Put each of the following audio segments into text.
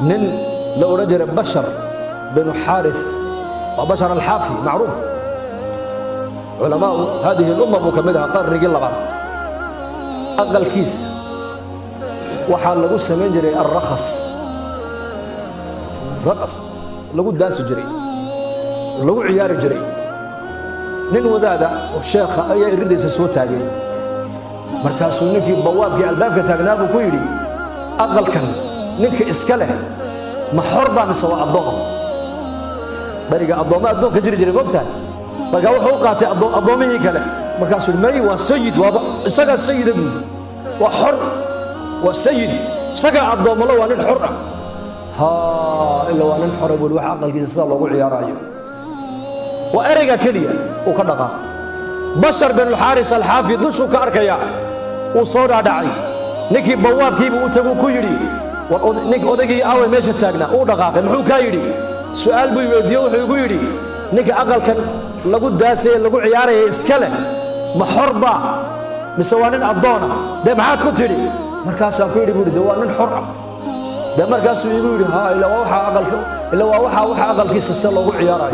نن لو رجل بشر بن حارث وبشر الحافي معروف علماء هذه الأمة مكملها قرن قلبا أقل كيس وحال لقو سمين جري الرخص رقص لقو دانس جري لقو عيار جري نين وذاذا والشيخ أي يريد يسوي تاجي مركاسو نكي بوابك الباب تاجنابو كويري أقل كان نكي إسكاله محربا مسوا الضوء بريقة الضوء ما الضوء كجري جري وقتها بقى وحوقاتي الضوء مي كله مركاسو المي والسيد سقى السيد وحر والسيد سقى الضوء ملو وان الحر ها إلا وان الحر يقول وحق القصة الله وعي رايه وأرجع كليا وكذا بشر بن الحارث الحافي دشوا كأركيا وصار داعي نكي بواب كيبو وتبو كيري ونك أودجي أول ماشي تاجنا ودقاق محو كيري سؤال بيوديه وحيقولي نك أقل كان لقود داسة لقود عياره إسكاله محربة مسوانين الضانة ده معاد كتيري مركز أقولي بيقول دوانين حرة ده مركز يقول ها إلا وحى أقل إلا وحى أقل كيس السلة لقود عياره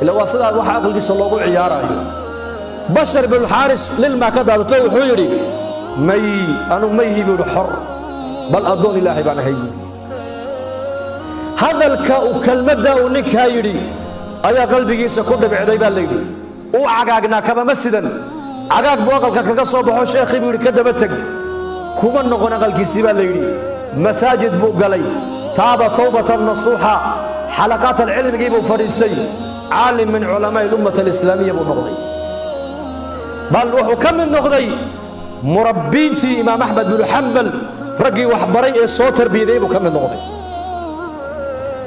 إلا وصل وحى أقل كيس لقود عياره بشر بن الحارث للما كذا تو حيري مي أنا مي بيقول حر بل أضون الله بأنا هي هذا الكلمة ونك هيري أيا قلبي سكون بعدي بالليل وعجاجنا كما مسجدا عجاج بوقل كقصة بحوش شيخي بيقول كده بتج كم نقول قال كيسيب الليل مساجد بوقلي تاب توبة نصوحة حلقات العلم جيبوا فريستي عالم من علماء الأمة الإسلامية بالنقضي بل وحكم النقضي مربيتي إمام أحمد بن حنبل رجي وحبري الصوتر بيديه وكم النقضي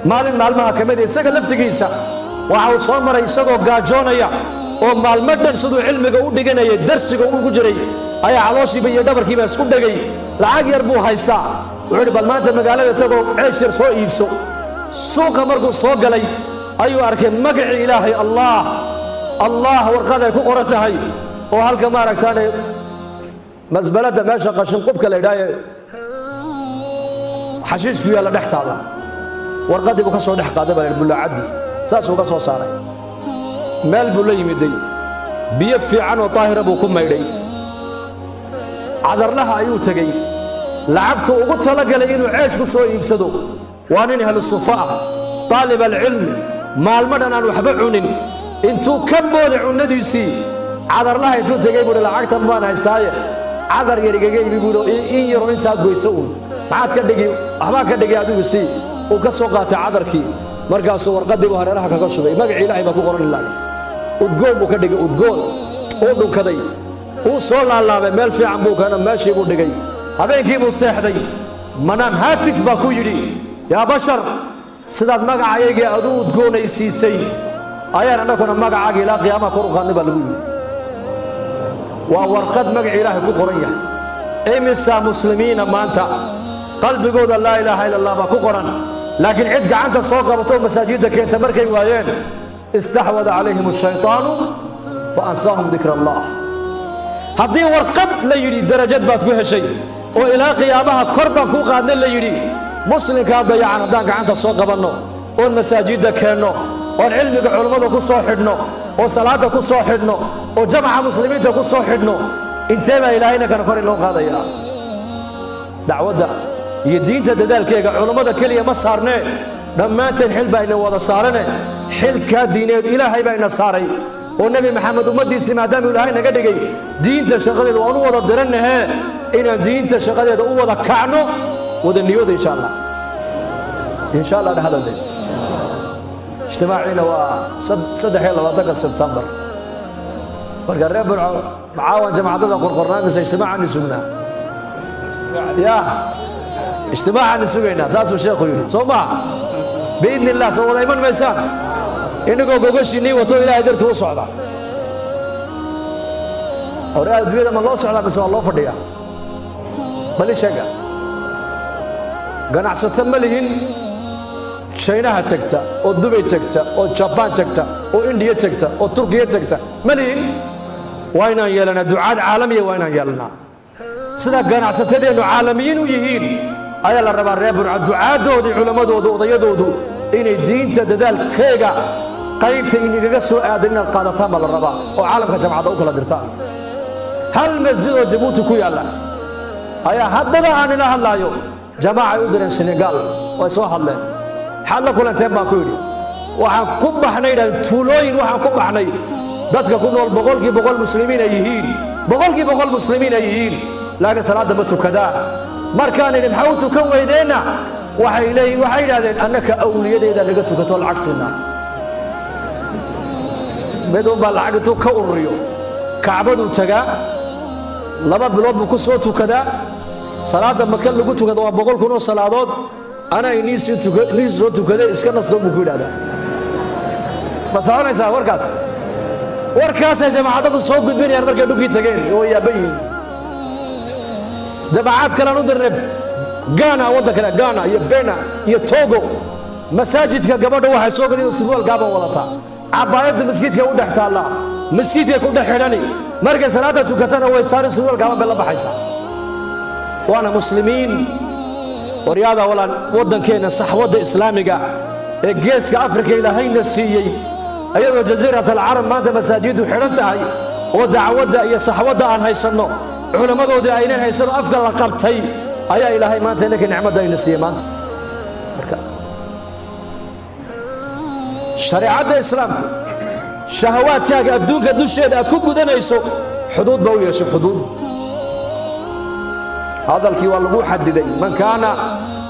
مال المها كمدي سجل لفتقيسة وعاو صامر يسقو جاجونيا ومال مدن صدو علمك ودقنا يدرسك وجري أي علوشي بي دبر كي بس كل دقي العاق يربو هايستا وعرب المات المقالة تقو عشر سوء يبسو سوق مرقو سوق لي أيو أركن مقع إلهي الله الله ورقاده يكون قرتهي وهالك ما ركتاني مزبلة ماشا قشن قبك الهداية حشيش كيا لنحت الله ورقادي بكسو دح قاده بل بلا عدي ساسو كسو ساري مال بلا يمدي بيفي عنو طاهر ابو كما يدي عذر لها ايو تغي لعبته ugu talagalay inuu ceesh ku soo iibsado waan in hal sufaa طالب العلم maalmadan aan waxba cunin intuu ka mooday cunadiisi عذر لها intuu tagay buu lacagtan baan haystaaye عذر yarigaga ibi buu in yar inta goyso maxaad ka dhigi waxba ka dhigi adigu si وكسو قاطع عذركي مركاسو ورقدي وهريرها كاga shubay magaci ilaahay ba ku qoran ilaahay udgoon buu ka dhigay udgoon oo dhunkaday uu soo laalaabay meel fiican buu kana meeshii buu dhigay habeenkii buu seexday manam haatif ba ku yiri ya bashar sidaad magacayga aad u udgoonaysiisay ayaan anaguna magacaaga ilaa qiyaamaha kor u qaadnay baa lagu yiri waa warqad magaci ilaahay ku qoran yahay imisa muslimiina maanta qalbigooda la ilaaha illa allah ba ku qoran لكن عد قعنت الصوغة بطول مساجدك أنت مركي وين استحوذ عليهم الشيطان فأنساهم ذكر الله هذه ورقب لا يريد درجات باتقوها شيء وإلى قيامها كربا كوقادنا لا يريد مسلم كان ضيعنا دان قعنت الصوغة بنو والمساجدك كانوا والعلم علماء كصاحبنا وصلاة كصاحبنا وجمع مسلمين كصاحبنا انتبه إلى هنا كان كوري لهم هذا يا دعوة يدين تدال كيغا علماء كليه ما صارنا لما تنحل بين ودا صارنا حل كدينيد الهي بين صاري والنبي محمد امدي سما دام الهي نغا دغي دينته شقديد وانو ودا درنه ان دينته شقديد او ودا كعنو ودا نيود ان شاء الله هذا ده اجتماعنا و صدح يلا واتق سبتمبر ورقرب معاون جماعه قرقرنا بس اجتماع نسونا يا اجتماع نسوينا اساس الشيخ يقول صوما باذن الله سو دايما ميسان انغو غوغشيني وتو الى درت وصعدا اورا ادويدا ما لو سocda بس الله فديا بل شيغا ganacsato malihin China tagta oo Dubai tagta oo Japan tagta oo India tagta oo Turkiya tagta malihin wayna yeelana ducaad caalamiye wayna yeelana sida ganacsatada caalamiyiin u yihiin ayaa la rabaa reer burca ducaadooda culamadooda odayadoodu inay diinta dadaalkeega qaybta inaga soo aadan inaad qaadataan baa la rabaa oo caalamka jamacada u kala dirtaan hal masjid oo Jabuuti ku yaala ayaa haddana aan ila hadlaayo jamaaca u diran Senegal way soo hadleen xalla kulanteen baan ku yidhi waxaan ku baxnay tuulooyin waxaan ku baxnay dadka ku nool boqolkiiba boqol muslimiin ay yihiin boqolkiiba boqol muslimiin ay yihiin laakiin salaada ma tukadaan markaan idin maxaa u tukan weydeenna waxay yidhaahdeen annaka awliyadeeda naga tukato lacag siinaa midun baa lacag intuu ka ururiyo kacbaduu tagaa 2 bilood buu ku soo tukadaa salaada maka lagu tukado waa 100 kun oo salaadood ana inii soo tukaday iska nasto buu ku yidhahdaa ma soconaysaa warkaas jamaacadadu soo gudbinayaan markay dhulkii tageen oo yaabayiin jamaacad kale aan u dirnay Ghana wadda kale Ghana iyo Bena iyo Togo masaajidka gabadha waxay soo galeen surwaal gaaban wadataa cabaayada masjidka u dhex taala masjidka ku dhex xidhani markay salaada tukatana way saarin surwaal gaaban baa la baxaysa waana muslimiin wariyada walaan wadankeena saxwada islaamiga ee geeska Afrika ilaahayna siiyay ayadoo jasiirada al-Arab maanta masaajidu xiran tahay oo dacwada iyo saxwada aan haysano culamadooda aynan haysano afka la qabtay ayaa ilaahay maanta inaka nicmada ayna siiyay maanta marka shariicada islaamka shahawaadkaaga adduunka dusheeda aad ku gudanayso xuduud baa u yeeshay xuduud hadalkii waa lagu xadiday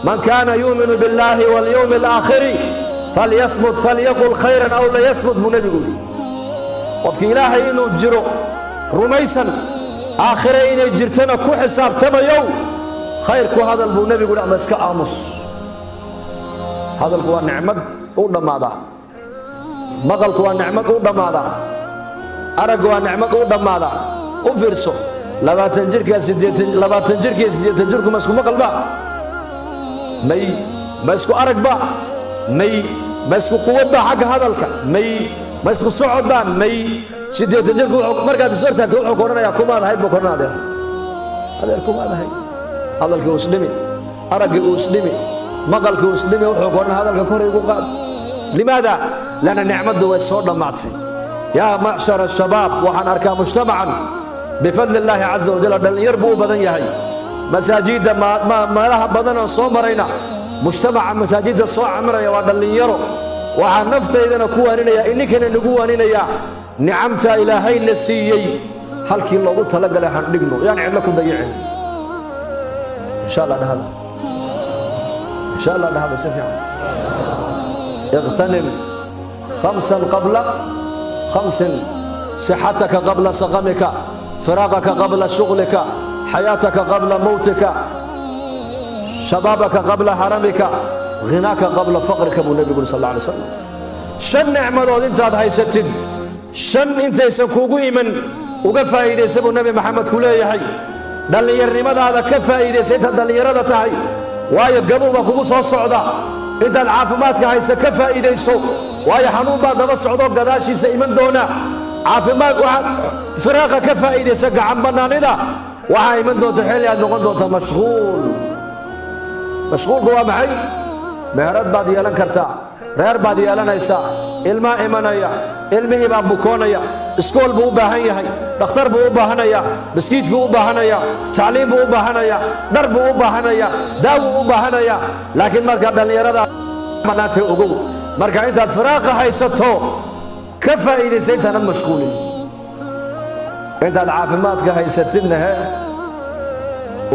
man kaana yuuminu billahi wal yawmi al-aakhir falyasmut falyaqul khayran aw la yasmut munabigu qofkii ilaahay inuu jiro rumaysan aakhire inay jirtana ku xisaabtamayo khayr ku hadal buu nabigu ama iska aamus hadalku waa nicmad u dhamaada maqalku waa nicmad u dhamaada araggu waa nicmad u dhamaada u fiirso 20 jirka 80 jirku ma isku maqalba may ma isku aragba may ma isku quwadba xagga hadalka may ma isku socodba may 80 jirku markaad soo taagto wuxuu qoranayaa kumaad ahayd buu qoranayaa adeer kumaad ahayd hadalka uu isdhimi aragga uu isdhimi maqalka uu isdhimi wuxuu qoranayaa hadalka kor ugu qaad limaada lana nicmadu way soo dhamaatay yaa ma'shar ash-shabaab waxaan arkaa mujtamacan بفضل الله عز وجل دلنير بو بدن يحي مساجد ما لها بدن سو مرينا مجتمع مساجد سو عمريا ودلنيرو waxaan naftayda ku waaninayaa inkana nagu waaninayaa nicamta ilaahay na siiyay halkii loogu talagalay han dhigno yaan cidna ku dayicin insha Allah hada safiyan اغتنم 5 قبل 5 صحتك قبل سقمك فراغك قبل شغلك حياتك قبل موتك شبابك قبل حرمك غناك قبل فقرك ابو النبي صلى الله عليه وسلم شن نعمدود انت هيستين شن انت يسكوغو يمن uga faa'iideysan buu nabi maxamed ku leeyahay dhalinyarnimadaada ka faa'iideysan inta dhalinyarada tahay waayo gabowba kugu soo socda inta caafimaadka haysa ka faa'iideyso waayo xanuun baa daba socdo gadaashiisa iman doona caafimaad waxa firaaqa ka faa'iideysan gacan banaanida waxa iman doonta xilli aad noqon doonta mashquulku waa maxay meherad baad yeelan kartaa reer baad yeelanaysaa ilma imanaya ilmihii baa bukoonaya iskool buu u baahan yahay dhakhtar buu u baahanaya biskiit buu u baahanaya tacliim buu u baahanaya dhar buu u baahanaya daawo u baahanaya laakiin marka dhalinyarada banaatay ogow marka intaad firaaqa haysato ka faa'iideysa intaanad mashquulin intaad caafimaadka haysatidna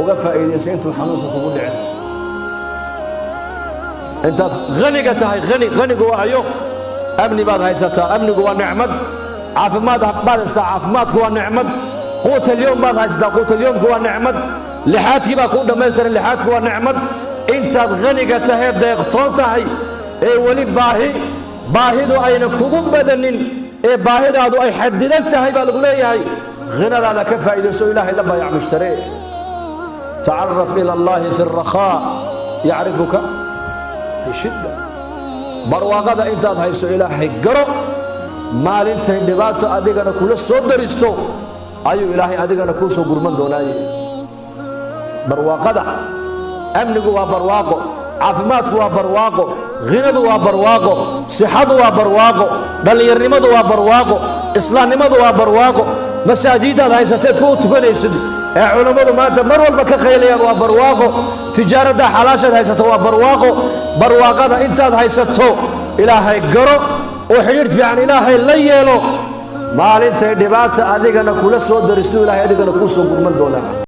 uga faa'iideysa intuu xanuunka kugu dhicin intaad غنيga tahay غنيgu waa ayo amni baad haysataa amnigu waa nicmad caafimaad baad haysataa caafimaadku waa nicmad quut اليوم baad haysataa quut اليومku waa nicmad lixaadkii baa ku dhammaystiran lixaadku waa nicmad intaad غنيga tahay deeqtoon tahay ee weli baahidu ayna kugu badanin ee baahidaadu ay xadidan tahay baa lagu leeyahay غنadaada ka faa'iideyso ilaahay la baayac mushtaree تعرف إلى الله في الرخاء يعرفك في شدة برواقة انت هيسو إلهي قرب مال انت اندباتو أدقنا كل صدرستو أيو إلهي أدقنا كوسو قرمان دوناي برواقة amnigu waa barwaaqo caafimaadku waa barwaaqo ghinadu waa barwaaqo sixadu waa barwaaqo dhallinyarnimadu waa barwaaqo islaamnimadu waa barwaaqo masaajidaad haysateed ku tukanaysid ee culammadu maanta mar walba ka qaylayaan waa barwaaqo tijaaradda xalaashaad haysato waa barwaaqo barwaaqada intaad haysato ilaahay garo oo xidhiidh fiican ilaahay la yeelo maalintay dhibaata adigana kula soo daristo ilaahay adigana kuu soo gurman doonaa